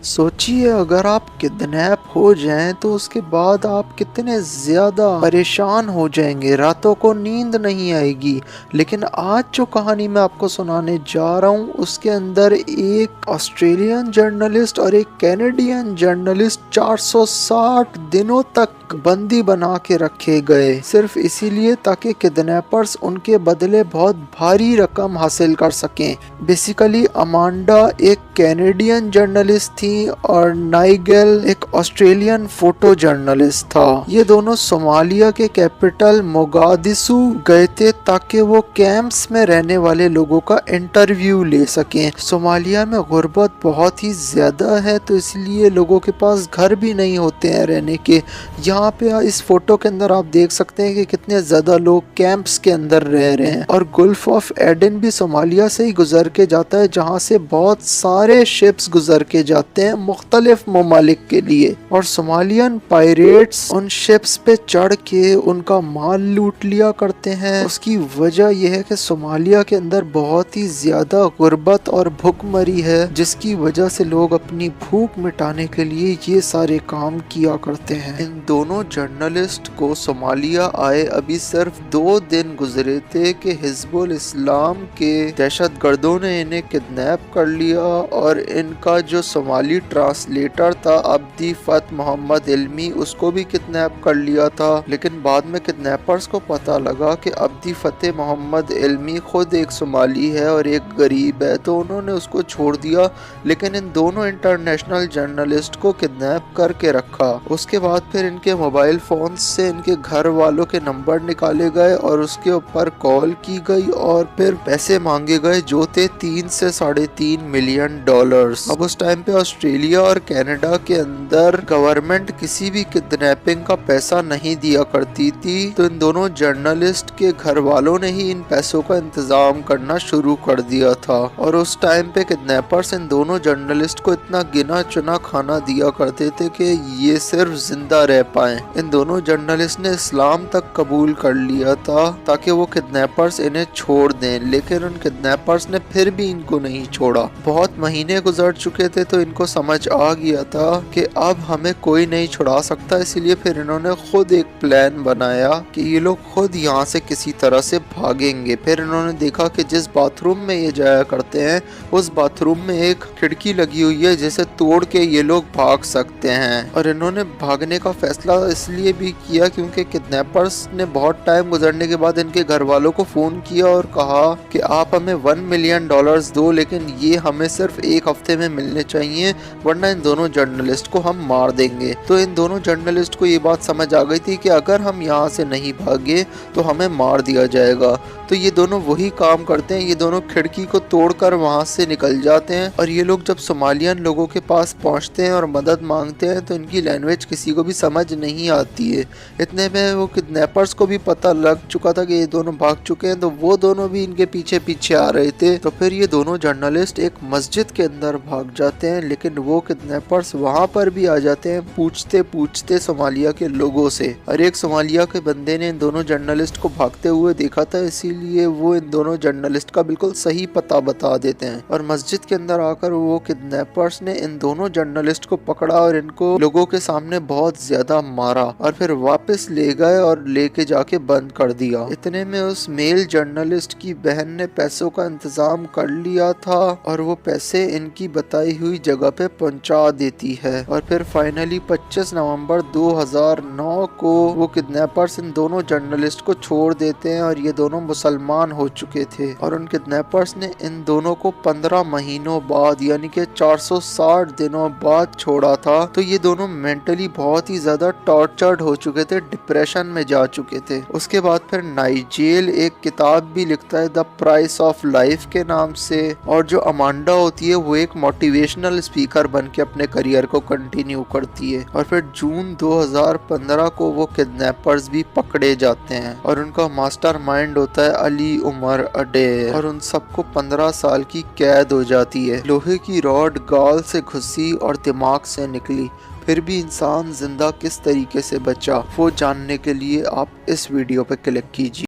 سوچیے اگر آپ کڈنیپ ہو جائیں تو اس کے بعد آپ کتنے زیادہ پریشان ہو جائیں گے، راتوں کو نیند نہیں آئے گی۔ لیکن آج جو کہانی میں آپ کو سنانے جا رہا ہوں اس کے اندر ایک آسٹریلین جرنلسٹ اور ایک کینیڈین جرنلسٹ 460 دنوں تک بندی بنا کے رکھے گئے، صرف اسی لیے تاکہ کڈنیپرز ان کے بدلے بہت بھاری رقم حاصل کر سکیں۔ بیسیکلی امانڈا ایک کینیڈین جرنلسٹ تھی اور نائیگل ایک آسٹریلین فوٹو جرنلسٹ تھا۔ یہ دونوں صومالیہ کے کیپٹل موگادیشو گئے تھے تاکہ وہ کیمپس میں رہنے والے لوگوں کا انٹرویو لے سکیں۔ صومالیہ میں غربت بہت ہی زیادہ ہے تو اس لیے لوگوں کے پاس گھر بھی نہیں ہوتے ہیں رہنے کے۔ یہاں پہ اس فوٹو کے اندر آپ دیکھ سکتے ہیں کہ کتنے زیادہ لوگ کیمپس کے اندر رہ رہے ہیں، اور گلف آف ایڈن بھی صومالیہ سے ہی گزر کے جاتا ہے جہاں سے بہت سارے شپس گزر کے جاتے ہیں مختلف ممالک کے لیے، اور صومالین پائریٹس ان شپس پہ چڑھ کے ان کا مال لوٹ لیا کرتے ہیں۔ اس کی وجہ یہ ہے کہ صومالیہ کے اندر بہت ہی زیادہ غربت اور بھوک مری ہے، جس کی وجہ سے لوگ اپنی بھوک مٹانے کے لیے یہ سارے کام کیا کرتے ہیں۔ ان دونوں جرنلسٹ کو صومالیہ آئے ابھی صرف 2 دن گزرے تھے کہ حزب الاسلام کے دہشت گردوں نے انہیں کڈنیپ کر لیا، اور ان کا جو صومالی ٹرانسلیٹر تھا عبدی فتح محمد علمی، اس کو بھی کڈنیپ کر لیا تھا۔ لیکن بعد میں کڈنیپرز کو پتہ لگا کہ عبدی فتح محمد علمی خود ایک صومالی ہے اور ایک غریب ہے، تو انہوں نے اس کو چھوڑ دیا، لیکن ان دونوں انٹرنیشنل جرنلسٹ کو کڈنیپ کر کے رکھا۔ اس کے بعد پھر ان کے موبائل فونز سے ان کے گھر والوں کے نمبر نکالے گئے اور اس کے اوپر کال کی گئی اور پھر پیسے مانگے گئے جو تھے 3 سے $3.5 ملین۔ اب اس ٹائم پہ آسٹریلیا اور کینیڈا کے اندر گورنمنٹ کسی بھی کڈنیپنگ کا پیسہ نہیں دیا کرتی تھی، تو ان دونوں جرنلسٹ کے گھر والوں نے ہی ان پیسوں کا انتظام کرنا شروع کر دیا تھا، اور اس ٹائم پہ کڈنیپرز ان دونوں جرنلسٹ کو اتنا گنا چنا کھانا دیا کرتے تھے کہ یہ صرف زندہ رہ پائیں۔ ان دونوں جرنلسٹ نے اسلام تک قبول کر لیا تھا تاکہ وہ کڈنیپرز انہیں چھوڑ دیں، لیکن ان کڈنیپرز نے پھر بھی ان کو نہیں چھوڑا۔ بہت مہینے گزر چکے تھے تو ان کو سمجھ آ گیا تھا کہ اب ہمیں کوئی نہیں چھڑا سکتا، اسی لیے پھر انہوں نے خود ایک پلان بنایا کہ یہ لوگ خود یہاں سے کسی طرح سے بھاگیں گے۔ پھر انہوں نے دیکھا کہ جس باتھ روم میں یہ جایا کرتے ہیں اس باتھ روم میں ایک کھڑکی لگی ہوئی ہے جسے توڑ کے یہ لوگ بھاگ سکتے ہیں، اور انہوں نے بھاگنے کا فیصلہ اس لیے بھی کیا کیونکہ کڈنیپرز نے بہت ٹائم گزرنے کے بعد ان کے گھر والوں کو فون کیا اور کہا کہ آپ ہمیں $1 ملین دو، لیکن یہ ہمیں صرف 1 ہفتے میں ملنے چاہیے ورنہ ان دونوں جرنلسٹ کو ہم مار دیں گے۔ تو ان دونوں جرنلسٹ کو یہ بات سمجھ آ گئی تھی کہ اگر ہم یہاں سے نہیں بھاگے تو ہمیں مار دیا جائے گا، تو یہ دونوں وہی کام کرتے ہیں، یہ دونوں کھڑکی کو توڑ کر وہاں سے نکل جاتے ہیں، اور یہ لوگ جب صومالیان لوگوں کے پاس پہنچتے ہیں اور مدد مانگتے ہیں تو ان کی لینگویج کسی کو بھی سمجھ نہیں آتی ہے۔ اتنے میں وہ کڈنیپرز کو بھی پتہ لگ چکا تھا کہ یہ دونوں بھاگ چکے ہیں، تو وہ دونوں بھی ان کے پیچھے پیچھے آ رہے تھے، تو پھر یہ دونوں جرنلسٹ ایک مسجد کے اندر بھاگ جاتے ہیں، لیکن وہ کڈنیپرز وہاں پر بھی آ جاتے ہیں پوچھتے پوچھتے صومالیہ کے لوگوں سے، اور ایک صومالیہ کے بندے نے ان دونوں جرنلسٹ کو بھاگتے ہوئے دیکھا تھا، اسی لیے وہ ان دونوں جرنلسٹ کا بالکل صحیح پتہ بتا دیتے ہیں، اور مسجد کے اندر آ کر وہ کڈنیپرز نے ان دونوں جرنلسٹ کو پکڑا اور ان کو لوگوں کے سامنے بہت زیادہ مارا، اور پھر واپس لے گئے اور لے کے جا کے بند کر دیا۔ اتنے میں اس میل جرنلسٹ کی بہن نے پیسوں کا انتظام کر لیا تھا اور وہ پیسے ان کی بتائی ہوئی جگہ پہ پہنچا دیتی ہے، اور پھر فائنلی 25 نومبر 2009 کو وہ کڈنیپرز ان دونوں جرنلسٹ کو چھوڑ دیتے ہیں، اور یہ دونوں مسلمان ہو چکے تھے، اور ان کڈنیپرز نے ان دونوں کو 15 مہینوں بعد یعنی کہ 460 دنوں بعد چھوڑا تھا۔ تو یہ دونوں مینٹلی بہت ہی زیادہ ٹارچرڈ ہو چکے تھے، ڈپریشن میں جا چکے تھے۔ اس کے بعد پھر نائجیل ایک کتاب بھی لکھتا ہے دا پرائس آف لائف کے نام سے، اور جو امانڈا ہوتی ہے وہ ایک موٹیویشنل اسپیکر بن کے اپنے کریئر کو کنٹینیو کرتی ہے، اور پھر جون 2015 کو وہ کڈنیپرز بھی پکڑے جاتے ہیں، اور ان کا ماسٹر مائنڈ ہوتا ہے علی عمر اڈیر، اور ان سب کو 15 سال کی قید ہو جاتی ہے۔ لوہے کی راڈ گال سے گھسی اور دماغ سے نکلی، پھر بھی انسان زندہ کس طریقے سے بچا وہ جاننے کے لیے آپ اس ویڈیو پہ کلک کیجیے۔